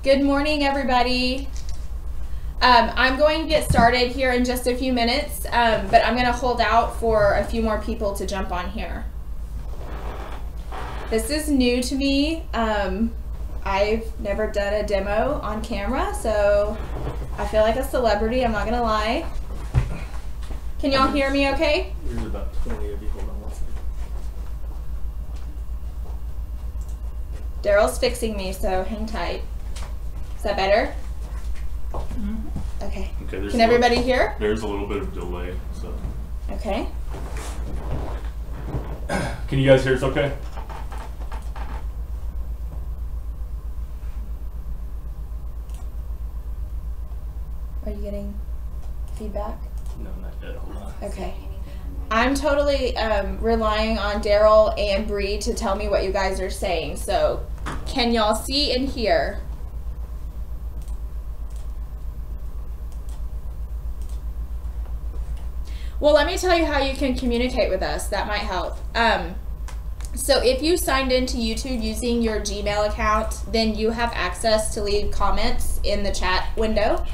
Good morning, everybody. I'm going to get started here in just a few minutes, but I'm going to hold out for a few more people to jump on here. This is new to me. I've never done a demo on camera, so I feel like a celebrity, I'm not going to lie. Can y'all hear me okay? There's about 20 of you. Hold on one second. Daryl's fixing me, so hang tight. Is that better? Mm-hmm. Okay. Can everybody hear? There's a little bit of delay, so. Okay. Can you guys hear us okay? Are you getting feedback? No, not yet. Hold on. Okay. I'm totally relying on Daryl and Bree to tell me what you guys are saying. So, can y'all see and hear? Well, let me tell you how you can communicate with us. That might help. So if you signed into YouTube using your Gmail account, then you have access to leave comments in the chat window.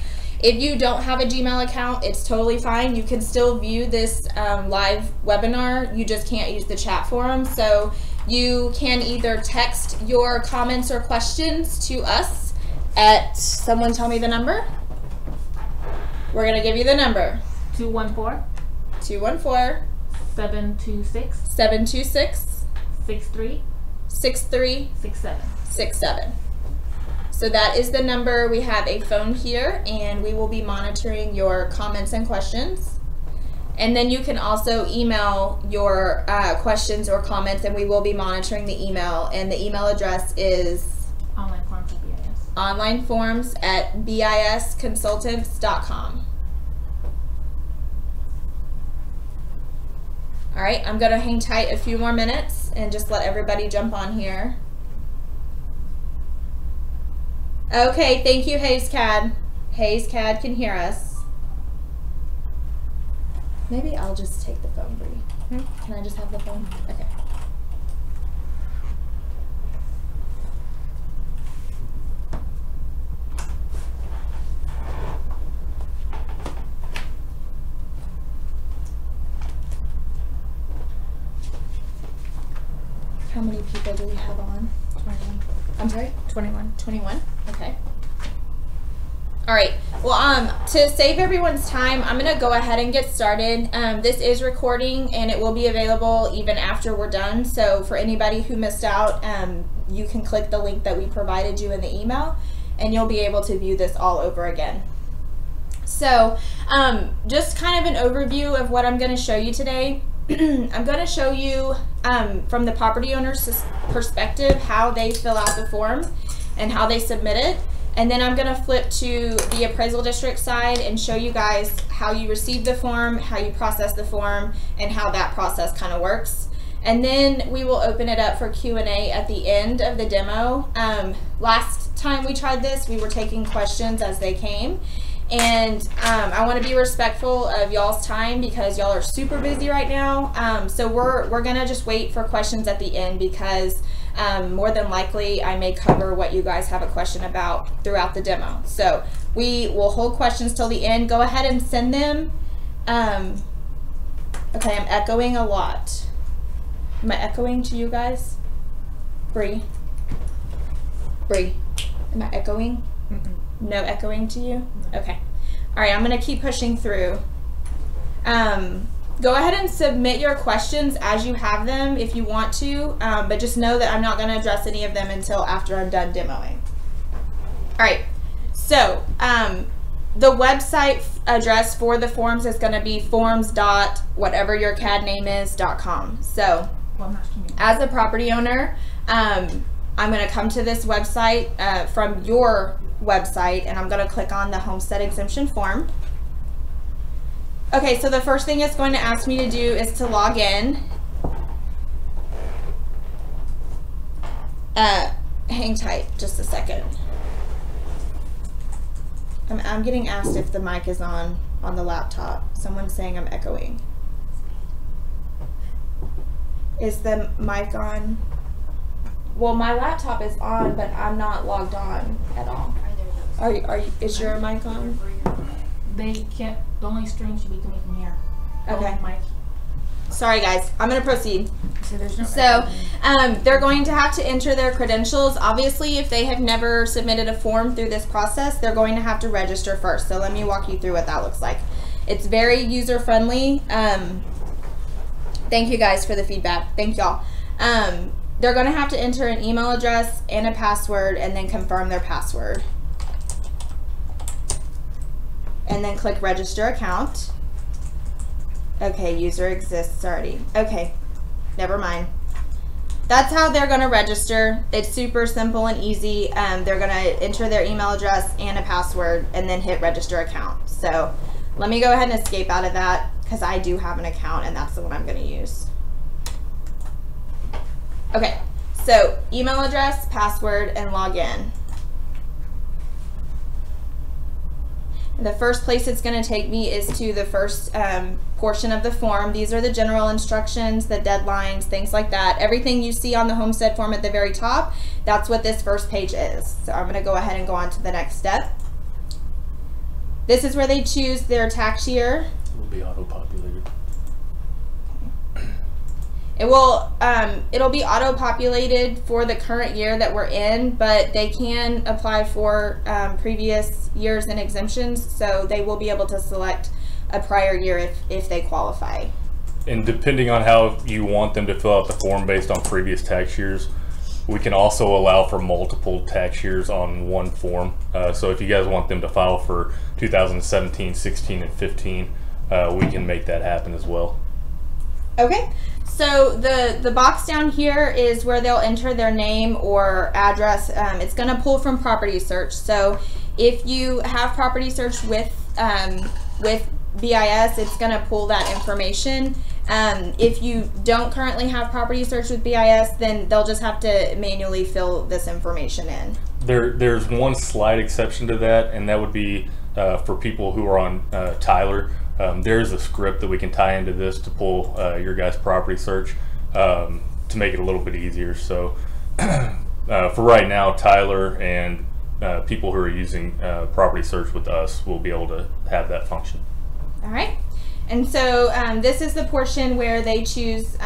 If you don't have a Gmail account, it's totally fine. You can still view this live webinar. You just can't use the chat forum. So you can either text your comments or questions to us at, someone tell me the number. We're going to give you the number. 214 726 6367. So that is the number. We have a phone here, and we will be monitoring your comments and questions. And then you can also email your questions or comments, and we will be monitoring the email. And the email address is onlineforms@bisconsultants.com. All right, I'm going to hang tight a few more minutes and just let everybody jump on here. Okay, thank you, Hayes Cad. Hayes Cad can hear us. Maybe I'll just take the phone, Bree. Can I just have the phone? Okay. How many people do we have on? 21. I'm sorry? 21. 21? Okay. All right. Well, to save everyone's time, I'm going to go ahead and get started. This is recording, and it will be available even after we're done. So for anybody who missed out, you can click the link that we provided you in the email, and you'll be able to view this all over again. So just kind of an overview of what I'm going to show you today. I'm going to show you from the property owner's perspective how they fill out the form and how they submit it. And then I'm going to flip to the appraisal district side and show you guys how you receive the form, how you process the form, and how that process kind of works. And then we will open it up for Q&A at the end of the demo. Last time we tried this, we were taking questions as they came. And I want to be respectful of y'all's time because y'all are super busy right now. So we're gonna just wait for questions at the end because more than likely I may cover what you guys have a question about throughout the demo. So we will hold questions till the end. Go ahead and send them. Okay, I'm echoing a lot. Am I echoing to you guys? Bree? Bree, am I echoing? Mm-mm. No echoing to you? Okay. All right, I'm going to keep pushing through. Go ahead and submit your questions as you have them if you want to, but just know that I'm not going to address any of them until after I'm done demoing. All right, so the website address for the forms is going to be forms.whateveryourcad.com. So as a property owner, I'm going to come to this website from your website, and I'm going to click on the homestead exemption form. Okay, so the first thing it's going to ask me to do is to log in. Hang tight just a second. I'm getting asked if the mic is on the laptop. Someone's saying I'm echoing. Is the mic on? Well, my laptop is on, but I'm not logged on at all. Is your mic on? They can't. The only stream should be coming from here. Okay. Mic. Sorry, guys. I'm going to proceed. So there's no. So, they're going to have to enter their credentials. Obviously, if they have never submitted a form through this process, they're going to have to register first. So let me walk you through what that looks like. It's very user-friendly. Thank you guys for the feedback. Thank y'all. They're going to have to enter an email address and a password and then confirm their password. And then click register account. Okay, user exists already. Okay, never mind. That's how they're going to register. It's super simple and easy. They're going to enter their email address and a password and then hit register account. So let me go ahead and escape out of that because I do have an account and that's the one I'm going to use. Okay, so email address, password, and login. The first place it's going to take me is to the first portion of the form. These are the general instructions, the deadlines, things like that. Everything you see on the homestead form at the very top, that's what this first page is. So I'm going to go ahead and go on to the next step. This is where they choose their tax year. It will be auto-populated. It will, it'll be auto-populated for the current year that we're in, but they can apply for previous years and exemptions, so they will be able to select a prior year if they qualify. And depending on how you want them to fill out the form based on previous tax years, we can also allow for multiple tax years on one form. So if you guys want them to file for 2017, 16, and 15, we can make that happen as well. Okay. So the box down here is where they'll enter their name or address. It's going to pull from property search. So if you have property search with BIS, it's going to pull that information. If you don't currently have property search with BIS, then they'll just have to manually fill this information in. There's one slight exception to that, and that would be for people who are on Tyler. There's a script that we can tie into this to pull your guys' property search to make it a little bit easier. So for right now, Tyler and people who are using property search with us will be able to have that function. All right. And so this is the portion where they choose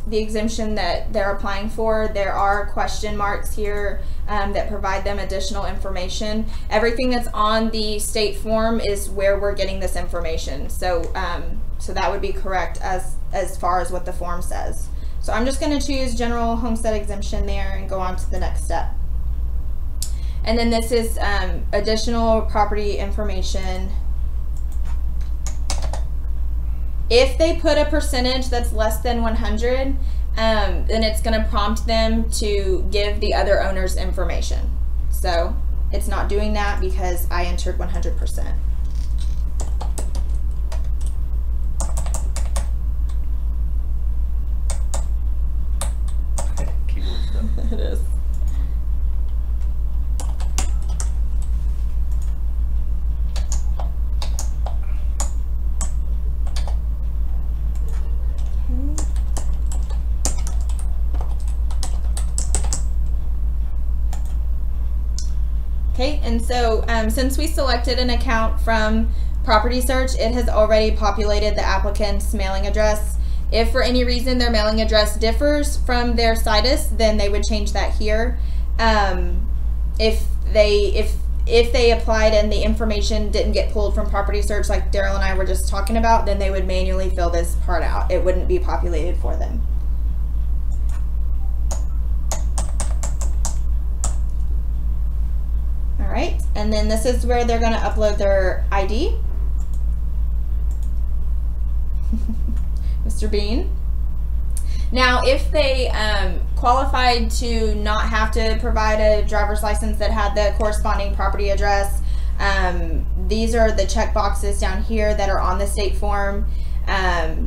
the exemption that they're applying for. There are question marks here that provide them additional information. Everything that's on the state form is where we're getting this information. So so that would be correct as far as what the form says. So I'm just going to choose general homestead exemption there and go on to the next step. And then this is additional property information. If they put a percentage that's less than 100, then it's going to prompt them to give the other owners information. So it's not doing that because I entered 100%. It is. Okay, and so since we selected an account from property search, it has already populated the applicant's mailing address. If for any reason their mailing address differs from their situs, then they would change that here. If they applied and the information didn't get pulled from property search like Daryl and I were just talking about, then they would manually fill this part out. It wouldn't be populated for them. All right, and then this is where they're going to upload their ID. Mr. Bean. Now, if they qualified to not have to provide a driver's license that had the corresponding property address, these are the check boxes down here that are on the state form.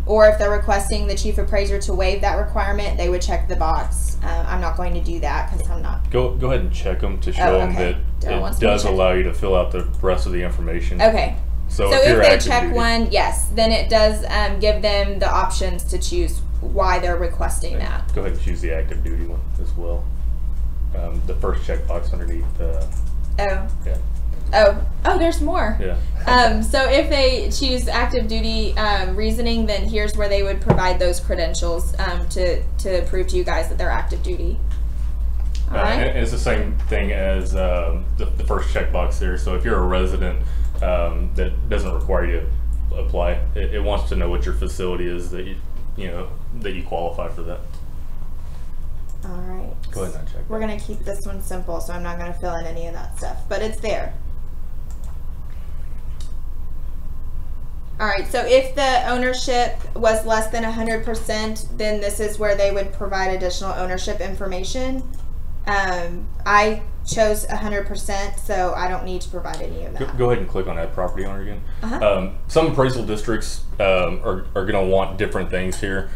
Or if they're requesting the chief appraiser to waive that requirement, they would check the box. I'm not going to do that because I'm not. Go ahead and check them to show them that it does allow you to fill out the rest of the information. Okay. So if they check one, yes, then it does give them the options to choose why they're requesting that. Go ahead and choose the active duty one as well. The first checkbox underneath. Oh. Yeah. Oh, there's more. Yeah. So if they choose active duty reasoning, then here's where they would provide those credentials to prove to you guys that they're active duty. All right. And it's the same thing as the first checkbox there. So if you're a resident, that doesn't require you to apply. It wants to know what your facility is that you qualify for that. All right. Go ahead and check. We're going to keep this one simple, so I'm not going to fill in any of that stuff, but it's there. All right, so if the ownership was less than 100%, then this is where they would provide additional ownership information. I chose 100%, so I don't need to provide any of that. Go ahead and click on that property owner again. Some appraisal districts are going to want different things here.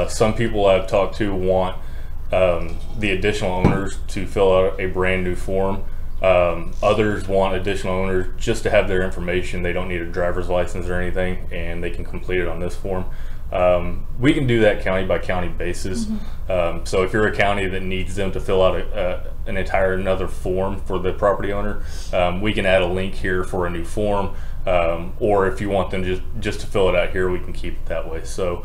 Some people I've talked to want the additional owners to fill out a brand new form. Others want additional owners just to have their information. They don't need a driver's license or anything, and they can complete it on this form. We can do that county by county basis. So if you're a county that needs them to fill out an entire another form for the property owner, we can add a link here for a new form, or if you want them just to fill it out here, we can keep it that way. So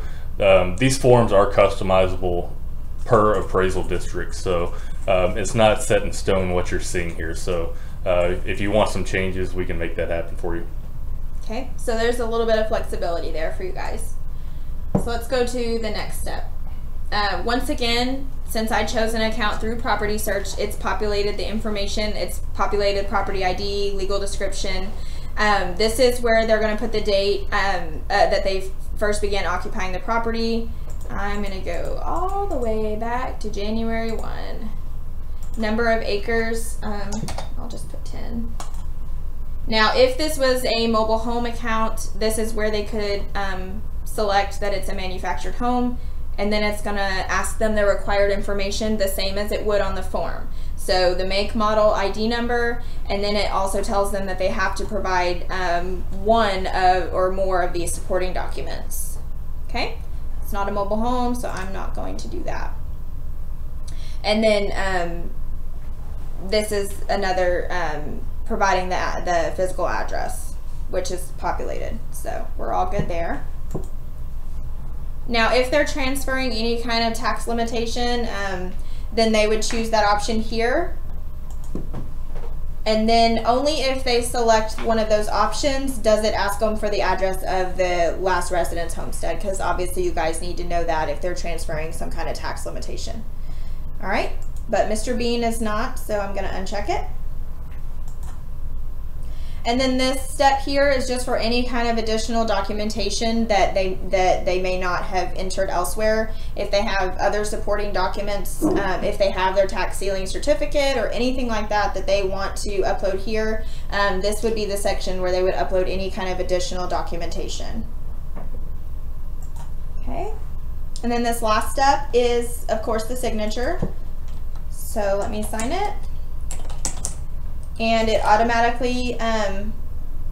these forms are customizable per appraisal district, so it's not set in stone what you're seeing here. So if you want some changes, we can make that happen for you. Okay, so there's a little bit of flexibility there for you guys. So let's go to the next step. Once again, since I chose an account through property search, it's populated the information. It's populated property ID, legal description. This is where they're going to put the date that they first began occupying the property. I'm going to go all the way back to January 1. Number of acres, I'll just put 10. Now, if this was a mobile home account, this is where they could select that it's a manufactured home, and then it's going to ask them the required information the same as it would on the form. So the make, model, ID number, and then it also tells them that they have to provide one or more of these supporting documents. Okay? It's not a mobile home, so I'm not going to do that. And then this is another providing the physical address, which is populated. So we're all good there. Now, if they're transferring any kind of tax limitation, then they would choose that option here. And then only if they select one of those options does it ask them for the address of the last resident's homestead, because obviously you guys need to know that if they're transferring some kind of tax limitation. All right, but Mr. Bean is not, so I'm going to uncheck it. And then this step here is just for any kind of additional documentation that they may not have entered elsewhere. If they have other supporting documents, if they have their tax sealing certificate or anything like that that they want to upload here, this would be the section where they would upload any kind of additional documentation. Okay. And then this last step is, of course, the signature. So let me sign it. And it automatically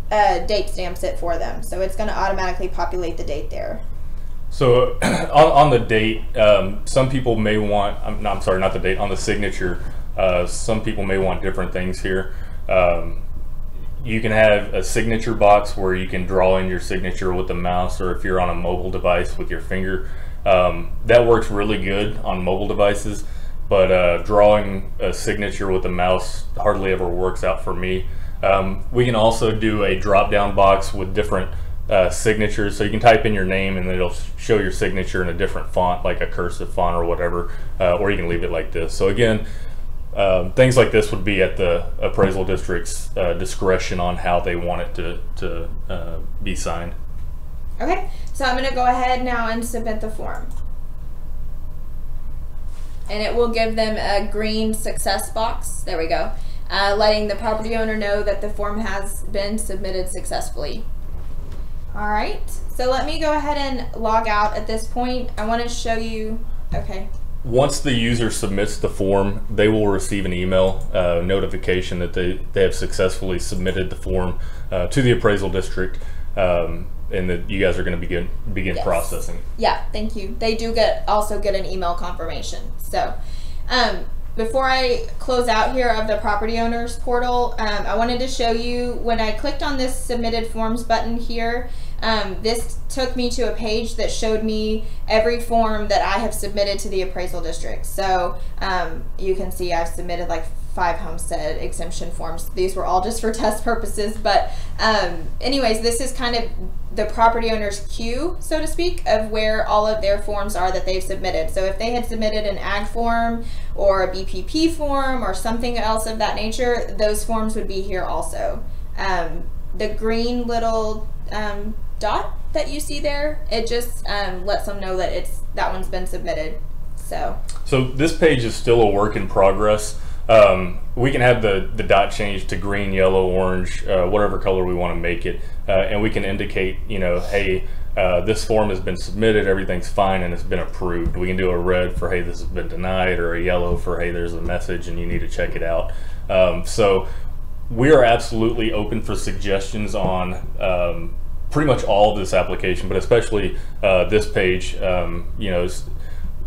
date stamps it for them. So it's going to automatically populate the date there. So on the date, some people may want, I'm sorry, not the date, on the signature, some people may want different things here. You can have a signature box where you can draw in your signature with the mouse, or if you're on a mobile device with your finger. That works really good on mobile devices. But drawing a signature with a mouse hardly ever works out for me. We can also do a drop-down box with different signatures, so you can type in your name and then it'll show your signature in a different font, like a cursive font or whatever, or you can leave it like this. So again, things like this would be at the appraisal district's discretion on how they want it to be signed. Okay, so I'm going to go ahead now and submit the form. And it will give them a green success box. There we go. Letting the property owner know that the form has been submitted successfully. All right, so let me go ahead and log out at this point. I want to show you, okay. Once the user submits the form, they will receive an email notification that they have successfully submitted the form to the appraisal district, and that you guys are going to begin processing. Yeah, thank you. They do also get an email confirmation. So before I close out here of the property owners portal, I wanted to show you when I clicked on this submitted forms button here, this took me to a page that showed me every form that I have submitted to the appraisal district. So you can see I've submitted like 5 homestead exemption forms. These were all just for test purposes, but anyways, this is kind of the property owner's queue, so to speak, of where all of their forms are that they've submitted. So if they had submitted an ag form or a BPP form or something else of that nature, those forms would be here also. The green little dot that you see there, it just lets them know that that one's been submitted. So this page is still a work in progress. We can have the dot change to green, yellow, orange, whatever color we want to make it, and we can indicate, you know, hey, this form has been submitted, everything's fine, and it's been approved. We can do a red for, hey, this has been denied, or a yellow for, hey, there's a message and you need to check it out. So we are absolutely open for suggestions on pretty much all of this application, but especially this page, you know, is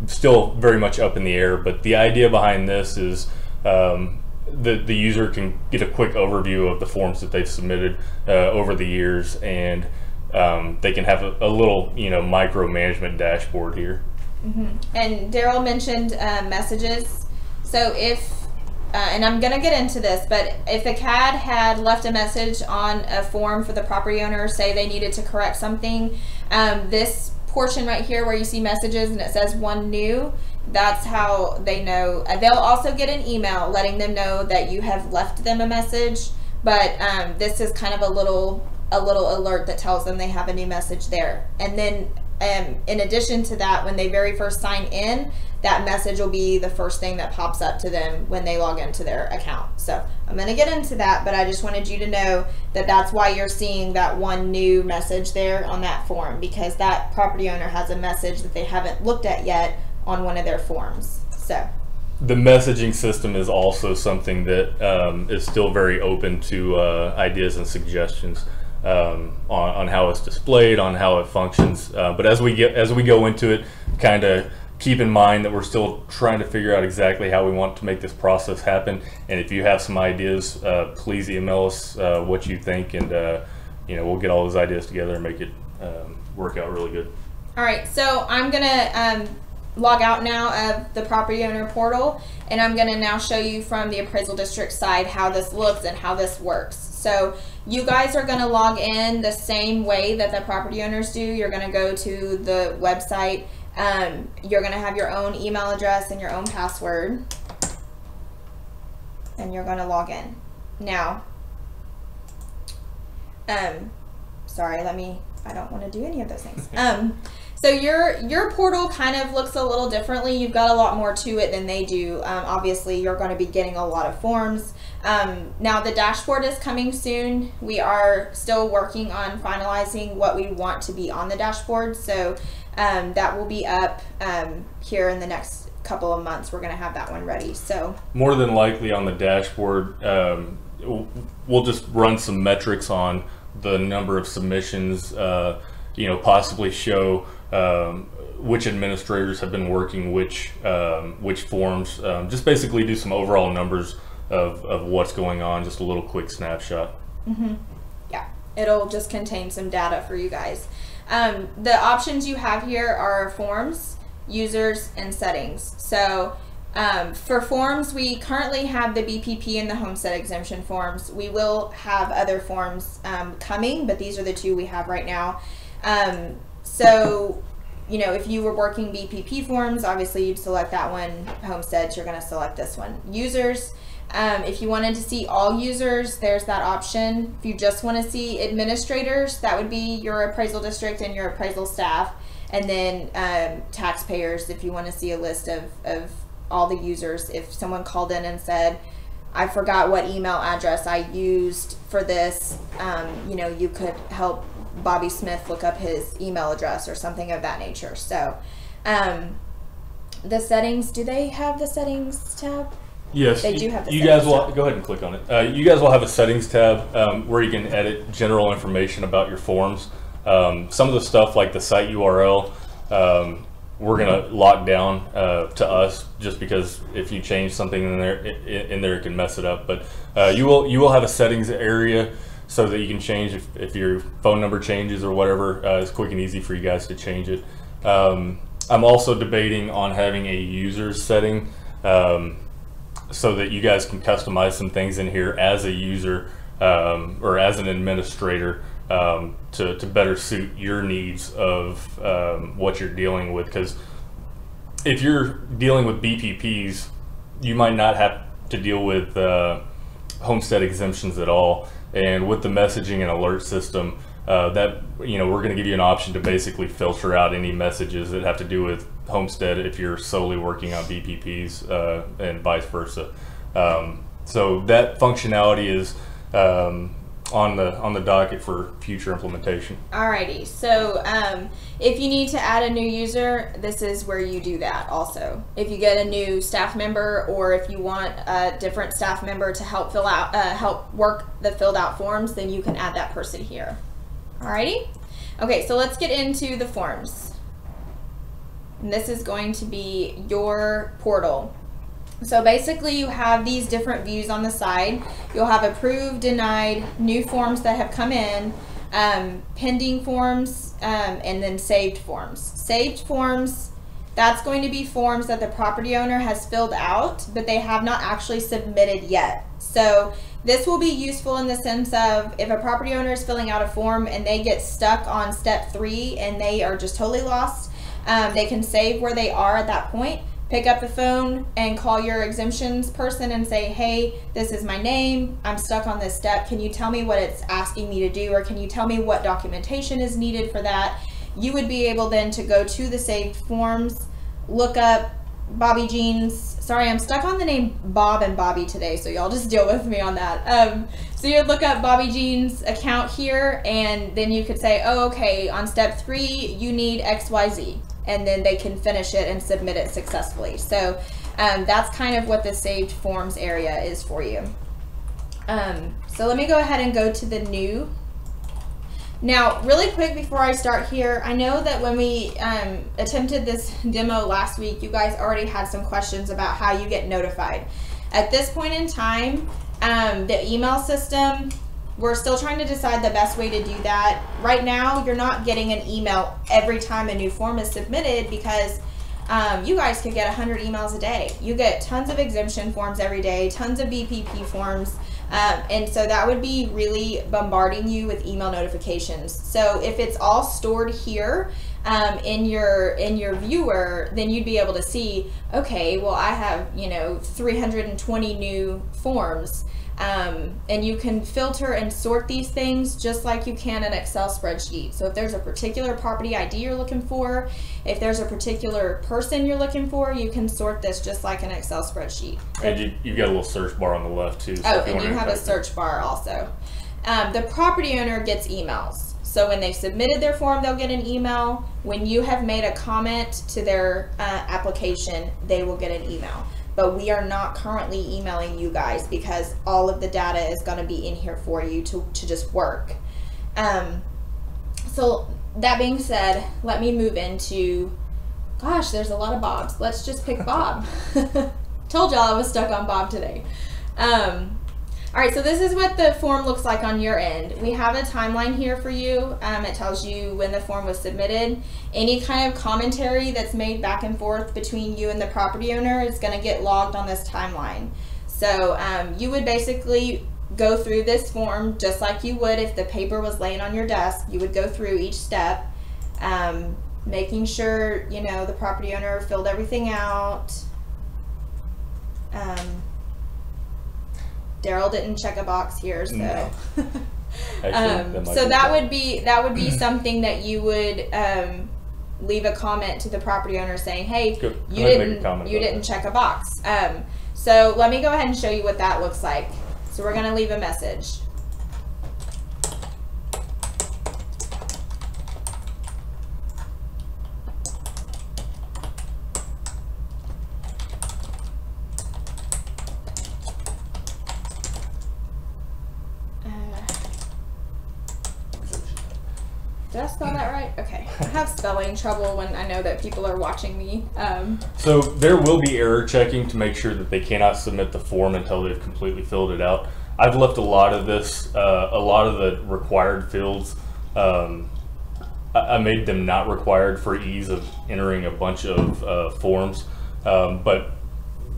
still very much up in the air. But the idea behind this is the user can get a quick overview of the forms that they've submitted over the years, and they can have a little, you know, micromanagement dashboard here. And Daryl mentioned messages. So if and I'm gonna get into this, but if the CAD had left a message on a form for the property owner, say they needed to correct something, this portion right here where you see messages and it says one new, that's how they know. They'll also get an email letting them know that you have left them a message, but this is kind of a little alert that tells them they have a new message there. And then in addition to that, when they very first sign in, that message will be the first thing that pops up to them when they log into their account. So I'm going to get into that, but I just wanted you to know that that's why you're seeing that one new message there on that form, because that property owner has a message that they haven't looked at yet on one of their forms. So the messaging system is also something that is still very open to ideas and suggestions on how it's displayed, on how it functions. But as we go into it, kind of keep in mind that we're still trying to figure out exactly how we want to make this process happen. And if you have some ideas, please email us what you think, and you know, we'll get all those ideas together and make it work out really good. All right, so I'm gonna log out now of the property owner portal, and I'm gonna now show you from the appraisal district side how this looks and how this works. So you guys are gonna log in the same way that the property owners do. You're gonna go to the website. You're gonna have your own email address and your own password, and you're gonna log in. Now, sorry, I don't wanna do any of those things. So your portal kind of looks a little differently. You've got a lot more to it than they do. Obviously, you're going to be getting a lot of forms. Now, the dashboard is coming soon. We are still working on finalizing what we want to be on the dashboard. So that will be up here in the next couple of months. We're going to have that one ready. So more than likely on the dashboard, we'll just run some metrics on the number of submissions, you know, possibly show which administrators have been working which forms, just basically do some overall numbers of what's going on, just a little quick snapshot. Yeah, it'll just contain some data for you guys. The options you have here are forms, users, and settings. So for forms, we currently have the BPP and the homestead exemption forms. We will have other forms coming, but these are the two we have right now. So, you know, if you were working BPP forms, obviously you'd select that one. Homesteads, you're going to select this one. Users, if you wanted to see all users, there's that option. If you just want to see administrators, that would be your appraisal district and your appraisal staff. And then taxpayers, if you want to see a list of all the users. If someone called in and said, I forgot what email address I used for this, you know, you could help Bobby Smith look up his email address or something of that nature. So the settings, do they have the settings tab? Yes, they do have the you settings guys will tab. go ahead and click on it. You guys will have a settings tab where you can edit general information about your forms. Some of the stuff like the site URL, we're gonna lock down to us, just because if you change something in there, it can mess it up. But you will have a settings area so that you can change if your phone number changes or whatever. It's quick and easy for you guys to change it. I'm also debating on having a user setting so that you guys can customize some things in here as a user or as an administrator to better suit your needs of what you're dealing with. Because if you're dealing with BPPs, you might not have to deal with homestead exemptions at all. And with the messaging and alert system, that we're going to give you an option to basically filter out any messages that have to do with homestead if you're solely working on BPPs and vice versa. So that functionality is on the docket for future implementation. Alrighty, so if you need to add a new user, this is where you do that also. If you get a new staff member, or if you want a different staff member to help help work the filled out forms, then you can add that person here. Alrighty, okay, so let's get into the forms. And this is going to be your portal. So basically you have these different views on the side. You'll have approved, denied, new forms that have come in, pending forms, and then saved forms. Saved forms, that's going to be forms that the property owner has filled out, but they have not actually submitted yet. So this will be useful in the sense of if a property owner is filling out a form and they get stuck on step 3 and they are just totally lost, they can save where they are at that point, pick up the phone and call your exemptions person and say, hey, this is my name, I'm stuck on this step, can you tell me what it's asking me to do, or can you tell me what documentation is needed for that? You would be able then to go to the saved forms, look up Bobby Jean's, sorry, I'm stuck on the name Bob and Bobby today, so y'all just deal with me on that. So you'd look up Bobby Jean's account here, and then you could say, oh, okay, on step 3, you need XYZ. And then they can finish it and submit it successfully. So that's kind of what the saved forms area is for you. So let me go ahead and go to the new. Now, really quick before I start here, I know that when we attempted this demo last week, you guys already had some questions about how you get notified. At this point in time, the email system, we're still trying to decide the best way to do that. Right now, you're not getting an email every time a new form is submitted because you guys could get 100 emails a day. You get tons of exemption forms every day, tons of BPP forms, and so that would be really bombarding you with email notifications. So if it's all stored here in your viewer, then you'd be able to see, okay, well, I have 320 new forms. And you can filter and sort these things just like you can an Excel spreadsheet. So if there's a particular property ID you're looking for, if there's a particular person you're looking for, you can sort this just like an Excel spreadsheet. And you've got a little search bar on the left too. So and you have a search bar also. The property owner gets emails. So when they've submitted their form, they'll get an email. When you have made a comment to their application, they will get an email. But we are not currently emailing you guys because all of the data is going to be in here for you to just work. So that being said, let me move into, gosh, there's a lot of Bobs. Let's just pick Bob. Told y'all I was stuck on Bob today. All right, so this is what the form looks like on your end. We have a timeline here for you. It tells you when the form was submitted. Any kind of commentary that's made back and forth between you and the property owner is going to get logged on this timeline. So you would basically go through this form just like you would if the paper was laying on your desk. You would go through each step, making sure the property owner filled everything out. Daryl didn't check a box here, so No. Actually, so that would be something that you would leave a comment to the property owner saying, hey, you didn't check a box. So let me go ahead and show you what that looks like. So we're going to leave a message. Did I spell that right? Okay. I have spelling trouble when I know that people are watching me. So there will be error checking to make sure that they cannot submit the form until they've completely filled it out. I've left a lot of this, a lot of the required fields. I made them not required for ease of entering a bunch of forms. But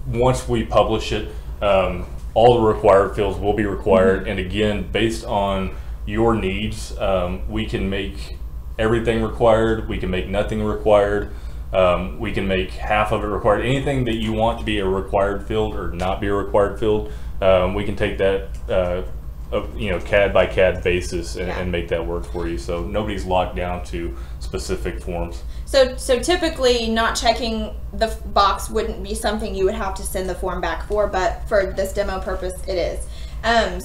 once we publish it, all the required fields will be required. And again, based on your needs, we can make everything required. We can make nothing required. We can make half of it required. Anything that you want to be a required field or not be a required field, we can take that CAD by CAD basis and make that work for you. So nobody's locked down to specific forms. So typically not checking the box wouldn't be something you would have to send the form back for, but for this demo purpose it is.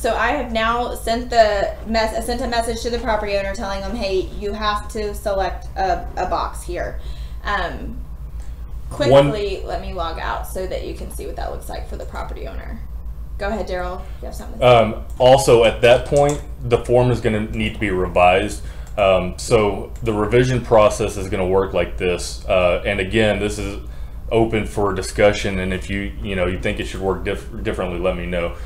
So I have now sent a message to the property owner telling them, hey, you have to select a box here. Quickly, let me log out so that you can see what that looks like for the property owner. Go ahead, Daryl. You have something to say? Also, at that point, the form is going to need to be revised. So the revision process is going to work like this. And again, this is open for discussion. And if you think it should work differently, let me know.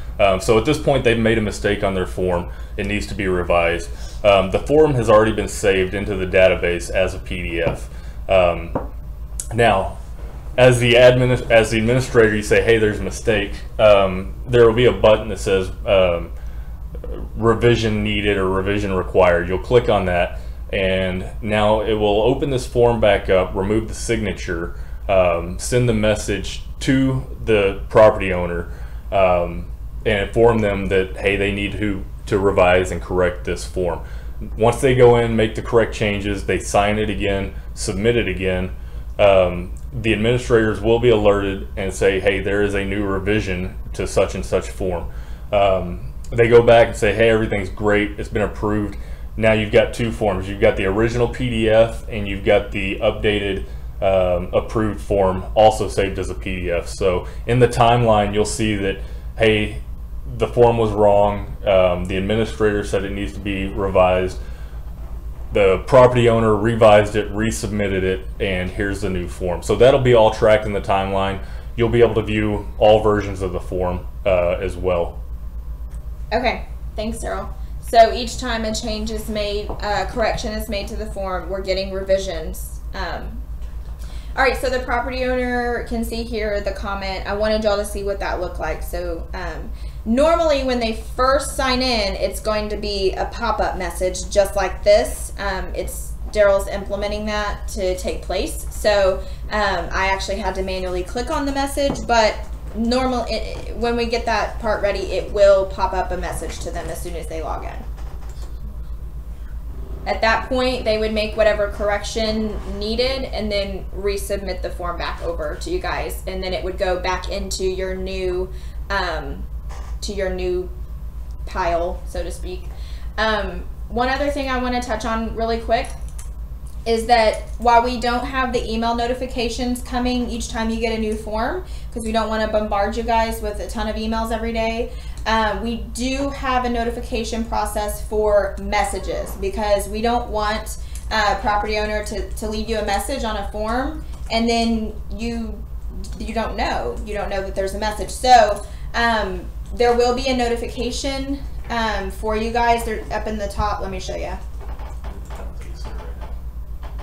So at this point, they've made a mistake on their form. It needs to be revised. The form has already been saved into the database as a PDF. Now, as the administrator, you say, hey, there's a mistake. There will be a button that says revision needed or revision required. You'll click on that, and now it will open this form back up, remove the signature, send the message to the property owner, and inform them that, hey, they need to revise and correct this form. Once they go in, make the correct changes, they sign it again, submit it again. The administrators will be alerted and say, hey, there is a new revision to such and such form. They go back and say, hey, everything's great, it's been approved. Now you've got two forms. You've got the original PDF and you've got the updated approved form also saved as a PDF. So in the timeline, you'll see that, hey, the form was wrong. The administrator said it needs to be revised. The property owner revised it, resubmitted it, and here's the new form. So that'll be all tracked in the timeline. You'll be able to view all versions of the form as well. Okay, thanks, Daryl. So each time a change is made, correction is made to the form, we're getting revisions. All right, so the property owner can see here the comment. I wanted y'all to see what that looked like. So normally when they first sign in, it's going to be a pop-up message just like this. Daryl's implementing that to take place. So I actually had to manually click on the message, but when we get that part ready, it will pop up a message to them as soon as they log in. At that point, they would make whatever correction needed and then resubmit the form back over to you guys, and then it would go back into your new pile, so to speak. One other thing I want to touch on really quick is that while we don't have the email notifications coming each time you get a new form, because we don't want to bombard you guys with a ton of emails every day, we do have a notification process for messages, because we don't want a property owner to leave you a message on a form and then you don't know that there's a message. So there will be a notification for you guys. They're up in the top. Let me show you.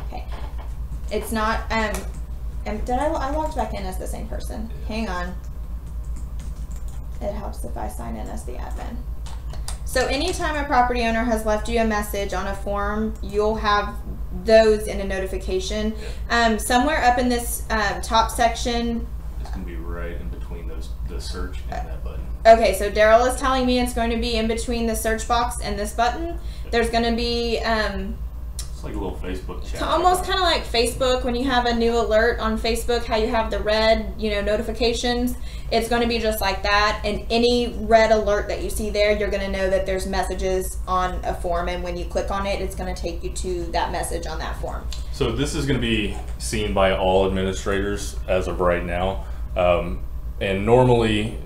Okay, it's not and I logged back in as the same person. Hang on. It helps if I sign in as the admin. So anytime a property owner has left you a message on a form, you'll have those in a notification. Somewhere up in this top section. It's going to be right in between the search and that button. Okay, so Daryl is telling me it's going to be in between the search box and this button. There's going to be it's like a little Facebook chat. Almost kind of like Facebook when you have a new alert on Facebook, how you have the red, notifications. It's going to be just like that, and any red alert that you see there, you're going to know that there's messages on a form, and when you click on it, it's going to take you to that message on that form. So this is going to be seen by all administrators as of right now. And normally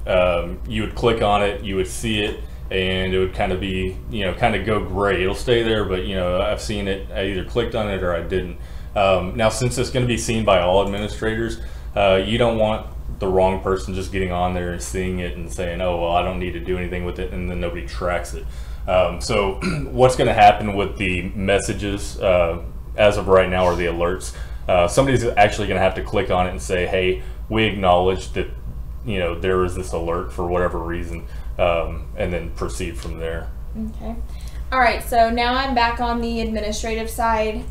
you would click on it, you would see it, and it would kind of be, kind of go gray. It'll stay there, but I've seen it, I either clicked on it or I didn't. Now, since it's going to be seen by all administrators, you don't want the wrong person just getting on there and seeing it and saying, oh, well, I don't need to do anything with it, and then nobody tracks it. So what's going to happen with the messages as of right now, or the alerts, somebody's actually going to have to click on it and say, hey, we acknowledge that there is this alert for whatever reason, and then proceed from there. Okay. All right, so now I'm back on the administrative side.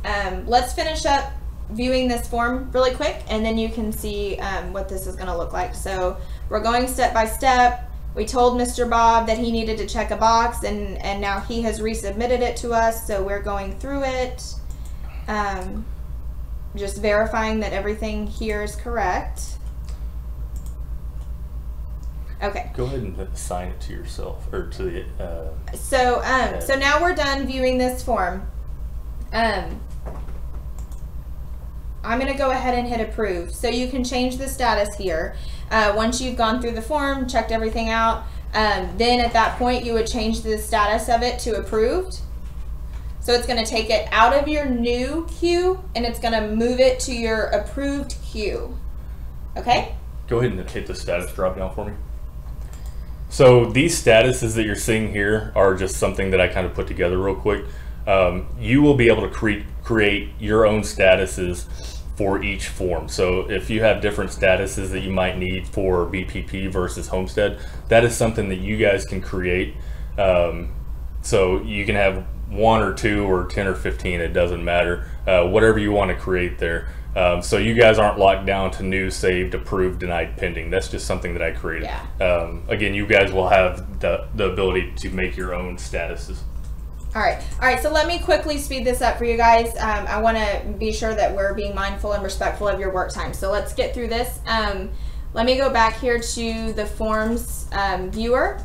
Let's finish up viewing this form really quick, and then you can see what this is going to look like. So we're going step by step. We told Mr. Bob that he needed to check a box, and now he has resubmitted it to us, so we're going through it, just verifying that everything here is correct. Okay. Go ahead and assign it to yourself, or to the. So now we're done viewing this form. I'm going to go ahead and hit approve. So you can change the status here. Once you've gone through the form, checked everything out, then at that point you would change the status of it to approved. So it's going to take it out of your new queue and it's going to move it to your approved queue. Okay? Go ahead and hit the status drop down for me. So these statuses that you're seeing here are just something that I kind of put together real quick. You will be able to create your own statuses for each form. So if you have different statuses that you might need for BPP versus homestead, that is something that you guys can create. So you can have 1 or 2 or 10 or 15, it doesn't matter, whatever you want to create there. So you guys aren't locked down to new, saved, approved, denied, pending. That's just something that I created. Yeah. Again, you guys will have the ability to make your own statuses. All right, so let me quickly speed this up for you guys. I want to be sure that we're being mindful and respectful of your work time. So let's get through this. Let me go back here to the forms viewer,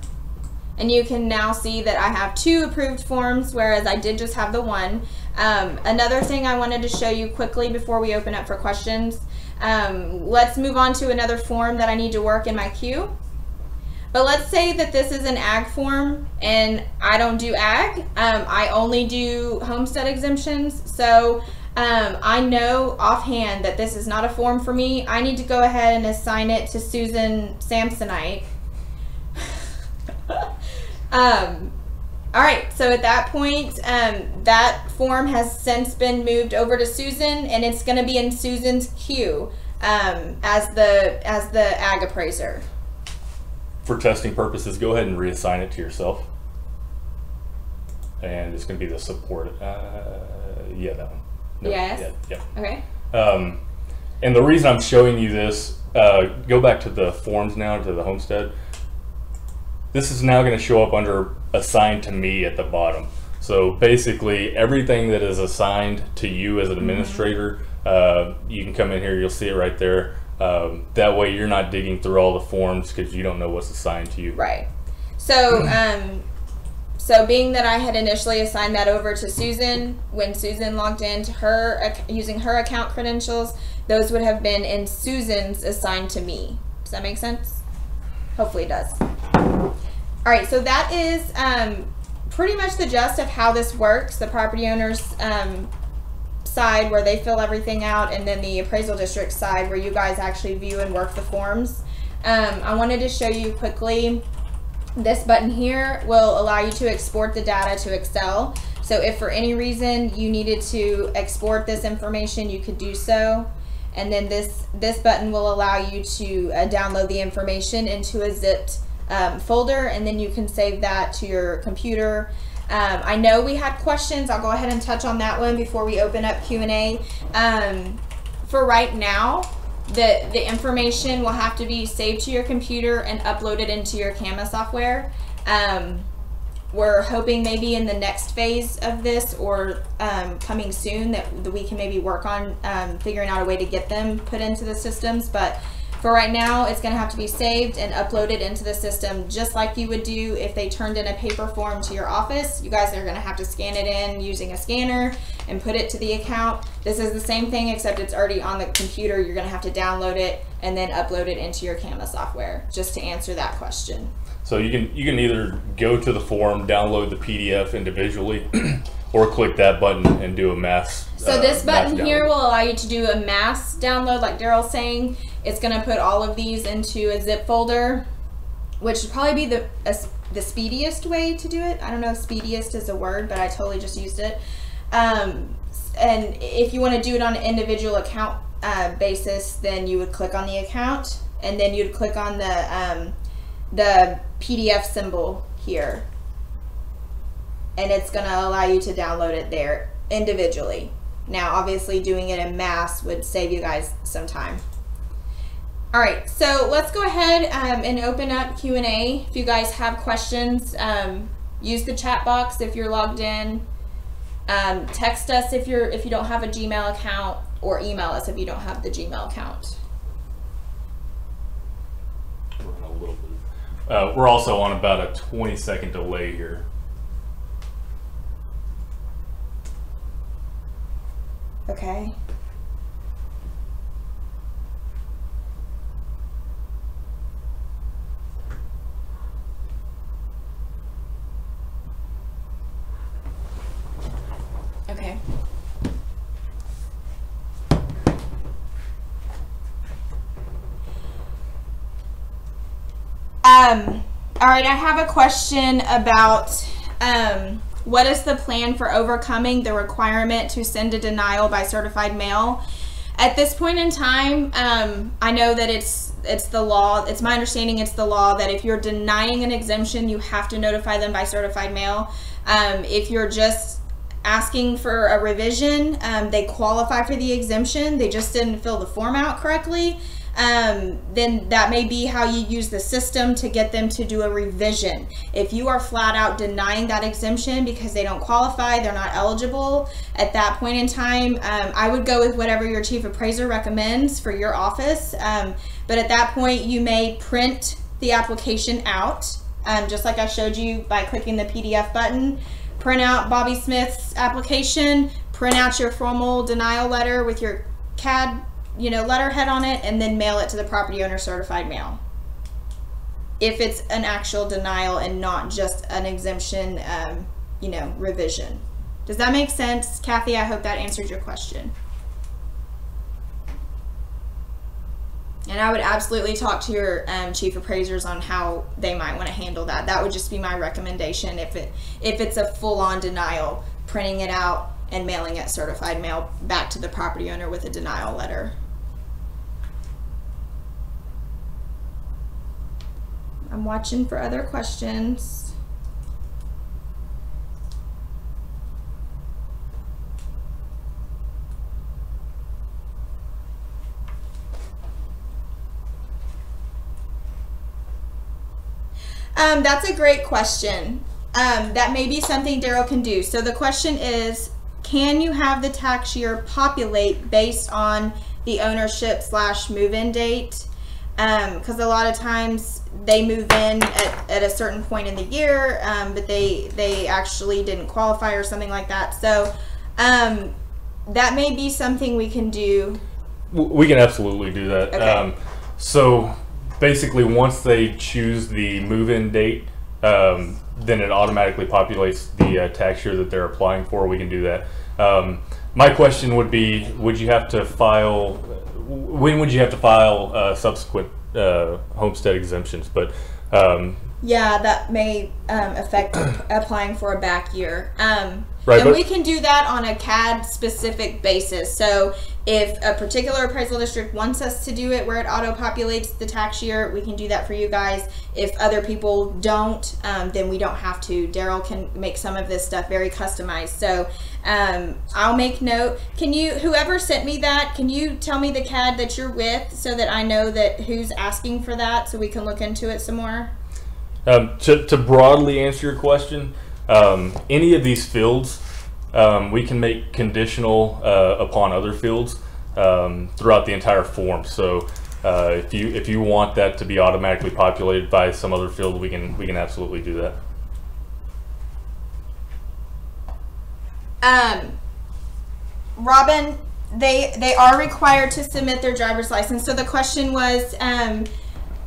and you can now see that I have 2 approved forms, whereas I did just have the 1. Another thing I wanted to show you quickly before we open up for questions. Let's move on to another form that I need to work in my queue. But let's say that this is an ag form and I don't do ag. I only do homestead exemptions. So I know offhand that this is not a form for me. I need to go ahead and assign it to Susan Samsonite. All right, so at that point, that form has since been moved over to Susan, and it's going to be in Susan's queue as the ag appraiser. For testing purposes, go ahead and reassign it to yourself. And it's going to be the support. Yeah, that one. No, yes. Yeah. Okay. And the reason I'm showing you this, go back to the forms now, to the homestead. This is now going to show up under assigned to me at the bottom. So basically, everything that is assigned to you as an administrator, you can come in here, you'll see it right there. That way you're not digging through all the forms because you don't know what's assigned to you. Right. So, so being that I had initially assigned that over to Susan, when Susan logged into her, using her account credentials, those would have been in Susan's assigned to me. Does that make sense? Hopefully it does. All right, so that is pretty much the gist of how this works. The property owner's side where they fill everything out, and then the appraisal district side where you guys actually view and work the forms. I wanted to show you quickly, this button here will allow you to export the data to Excel. So if for any reason you needed to export this information, you could do so. And then this button will allow you to download the information into a zipped folder, and then you can save that to your computer. I know we had questions. I'll go ahead and touch on that one before we open up Q&A. For right now, the information will have to be saved to your computer and uploaded into your CAMA software. We're hoping maybe in the next phase of this, or coming soon, that we can maybe work on figuring out a way to get them put into the systems. But for right now, it's going to have to be saved and uploaded into the system, just like you would do if they turned in a paper form to your office. You guys are going to have to scan it in using a scanner and put it to the account. This is the same thing, except it's already on the computer. You're going to have to download it and then upload it into your CAMA software, just to answer that question. So you can either go to the form, download the PDF individually, or click that button and do a mass. So this button here download. will allow you to do a mass download, like Daryl's saying. It's going to put all of these into a zip folder, which would probably be the speediest way to do it. I don't know if speediest is a word, but I totally just used it. And if you want to do it on an individual account basis, then you would click on the account, and then you'd click on the PDF symbol here, and it's going to allow you to download it there individually. Now, obviously, doing it in mass would save you guys some time. All right, so let's go ahead and open up Q&A. If you guys have questions, use the chat box if you're logged in. Text us if you don't have a Gmail account, or email us if you don't have the Gmail account. We're, a little bit. We're also on about a 20-second delay here. Okay. Okay. All right, I have a question about what is the plan for overcoming the requirement to send a denial by certified mail? At this point in time, I know that it's the law. It's my understanding it's the law that if you're denying an exemption, you have to notify them by certified mail. If you're just asking for a revision, they qualify for the exemption, they just didn't fill the form out correctly, then that may be how you use the system to get them to do a revision. If you are flat out denying that exemption because they don't qualify, they're not eligible, at that point in time, I would go with whatever your chief appraiser recommends for your office. But at that point, you may print the application out, just like I showed you by clicking the PDF button. Print out Bobby Smith's application, print out your formal denial letter with your CAD, letterhead on it, and then mail it to the property owner certified mail. If it's an actual denial and not just an exemption, revision. Does that make sense, Kathy? I hope that answered your question. And I would absolutely talk to your chief appraisers on how they might want to handle that. That would just be my recommendation if it's a full-on denial, printing it out and mailing it certified mail back to the property owner with a denial letter. I'm watching for other questions. That's a great question. That may be something Daryl can do. So the question is, can you have the tax year populate based on the ownership / move-in date? Because a lot of times they move in at a certain point in the year, but they actually didn't qualify or something like that. So that may be something we can do. We can absolutely do that. Okay. So basically, once they choose the move-in date, then it automatically populates the tax year that they're applying for. We can do that. My question would be, would you have to file, when would you have to file subsequent homestead exemptions? But yeah, that may affect applying for a back year. Right, and we can do that on a CAD specific basis. So if a particular appraisal district wants us to do it where it auto-populates the tax year, we can do that for you guys. If other people don't, then we don't have to. Daryl can make some of this stuff very customized. So I'll make note. Can you, whoever sent me that, can you tell me the CAD that you're with so that I know that who's asking for that so we can look into it some more? To broadly answer your question, any of these fields we can make conditional upon other fields throughout the entire form. So if you want that to be automatically populated by some other field, we can absolutely do that. Robin, they are required to submit their driver's license. So the question was,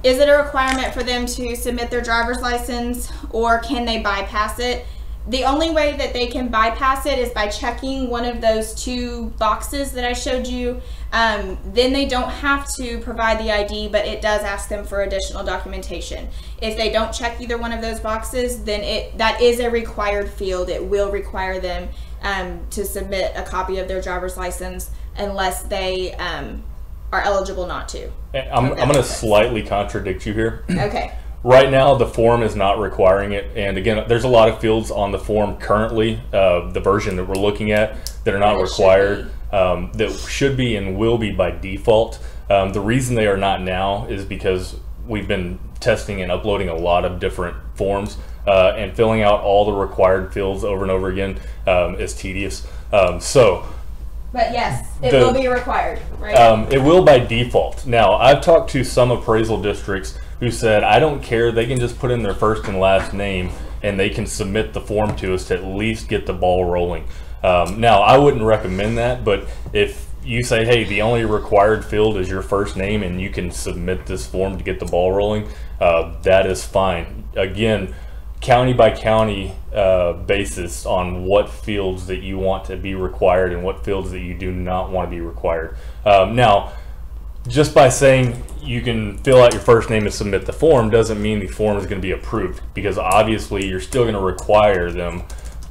is it a requirement for them to submit their driver's license, or can they bypass it? The only way that they can bypass it is by checking one of those 2 boxes that I showed you. Then they don't have to provide the ID, but it does ask them for additional documentation. If they don't check either one of those boxes, then that is a required field. It will require them to submit a copy of their driver's license unless they are eligible not to. I'm going to slightly contradict you here. Okay. Right now, the form is not requiring it. And again, there's a lot of fields on the form currently, the version that we're looking at, that are not required, that should be and will be by default. The reason they are not now is because we've been testing and uploading a lot of different forms, and filling out all the required fields over and over again is tedious. But yes, it will be required, right? It will by default. Now, I've talked to some appraisal districts who said, I don't care, they can just put in their first and last name and they can submit the form to us to at least get the ball rolling. Now, I wouldn't recommend that, but if you say, hey, the only required field is your first name and you can submit this form to get the ball rolling, that is fine. Again, county by county basis on what fields that you want to be required and what fields that you do not want to be required. Now, just by saying you can fill out your first name and submit the form doesn't mean the form is going to be approved, because obviously you're still going to require them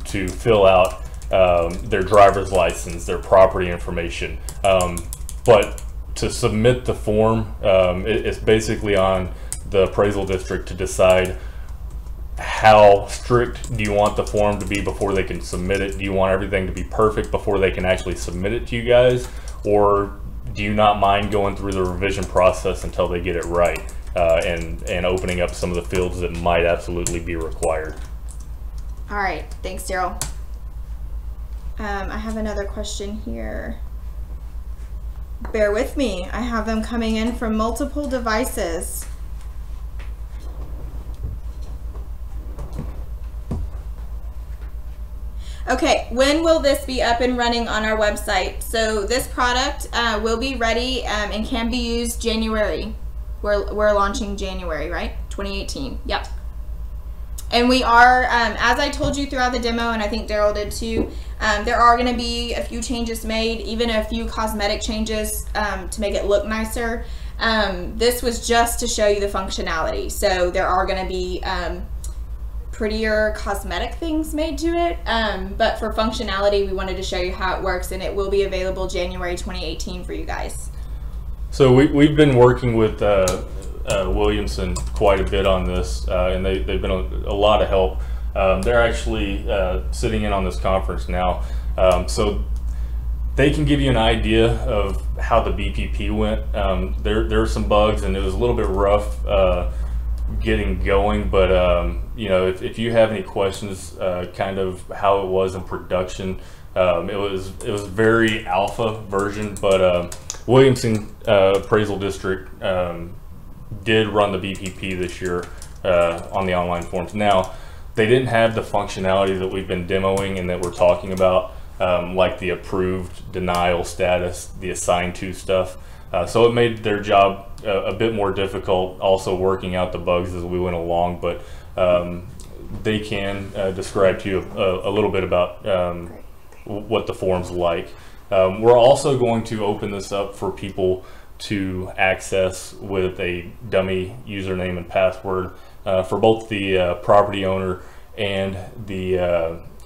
to fill out their driver's license, their property information. But to submit the form, it's basically on the appraisal district to decide how strict do you want the form to be before they can submit it. Do you want everything to be perfect before they can actually submit it to you guys, or do you not mind going through the revision process until they get it right, and opening up some of the fields that might absolutely be required? All right, thanks, Daryl. I have another question here. Bear with me. I have them coming in from multiple devices. Okay, when will this be up and running on our website? So this product will be ready and can be used January. We're launching January, right? 2018. Yep. And we are, as I told you throughout the demo, and I think Daryl did too, there are going to be a few changes made, even a few cosmetic changes to make it look nicer. This was just to show you the functionality. So there are going to be prettier cosmetic things made to it, but for functionality we wanted to show you how it works, and it will be available January 2018 for you guys. So we've been working with Williamson quite a bit on this, and they've been a lot of help. They're actually sitting in on this conference now, so they can give you an idea of how the BPP went. There are some bugs, and it was a little bit rough getting going, but you know, if you have any questions, kind of how it was in production, it was very alpha version, but Williamson Appraisal District did run the BPP this year on the online forms. Now, they didn't have the functionality that we've been demoing and that we're talking about, like the approved, denial status, the assigned to stuff. So it made their job a bit more difficult, also working out the bugs as we went along, but they can describe to you a little bit about what the form's like. We're also going to open this up for people to access with a dummy username and password for both the property owner and the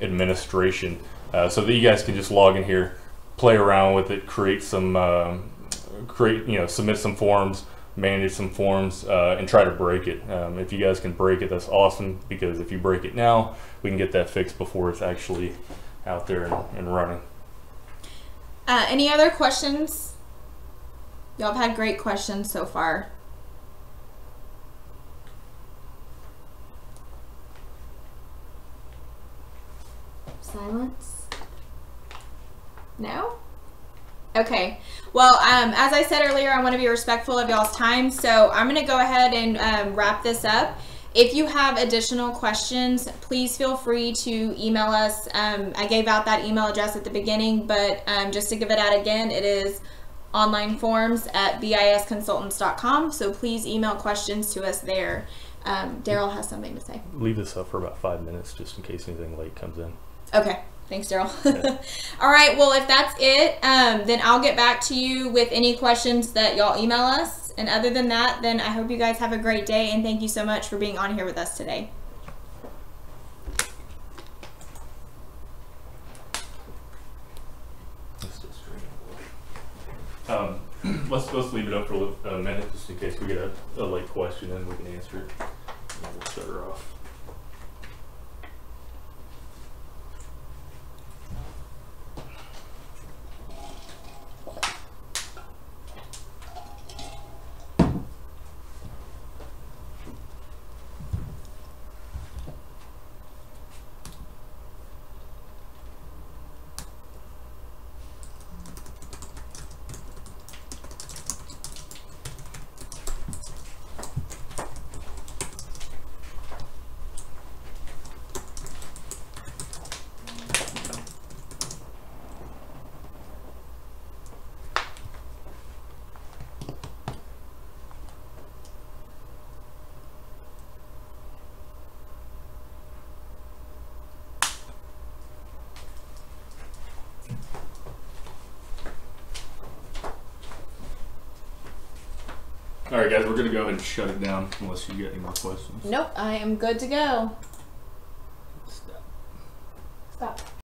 administration, so that you guys can just log in here, play around with it, create some submit some forms, manage some forms, and try to break it. If you guys can break it, that's awesome, because if you break it now, we can get that fixed before it's actually out there and running. Any other questions? Y'all have had great questions so far. Silence? No? Okay. Well, as I said earlier, I want to be respectful of y'all's time, so I'm going to go ahead and wrap this up. If you have additional questions, please feel free to email us. I gave out that email address at the beginning, but just to give it out again, it is online forms at bisconsultants.com. So please email questions to us there. Daryl has something to say. Leave this up for about 5 minutes just in case anything late comes in. Okay. Thanks, Daryl. Yeah. All right. Well, if that's it, then I'll get back to you with any questions that y'all email us. And other than that, then I hope you guys have a great day. And thank you so much for being on here with us today. Let's leave it up for a minute just in case we get a late question and we can answer it. And we'll shut her off. All right, guys, we're going to go ahead and shut it down unless you get any more questions. Nope, I am good to go. Stop. Stop.